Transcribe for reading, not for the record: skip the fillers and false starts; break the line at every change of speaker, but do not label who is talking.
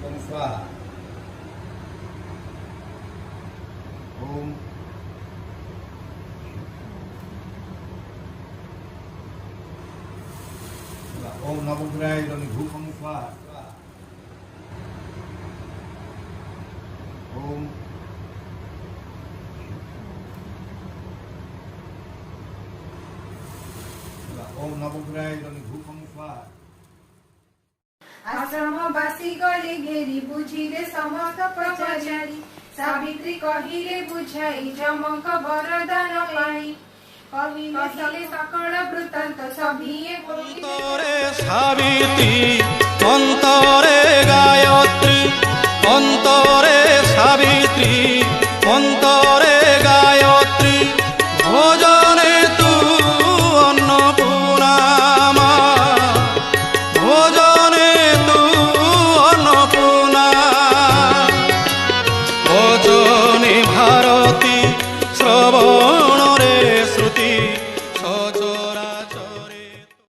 ओम स्वाहा। ओम ओम नवग्रहाय धूपम स्वाहा। ओम ओम नवग्रहाय धूपम स्वाहा।
आश्रमवासी गले घेरी बुझिले समस्त प्रचारी सावित्री कहिले बुझाई जमक वरदान पाई कहिले सकल वृत्तांत सभिए
अंतरे सावित्री अंतरे गायत्री अंत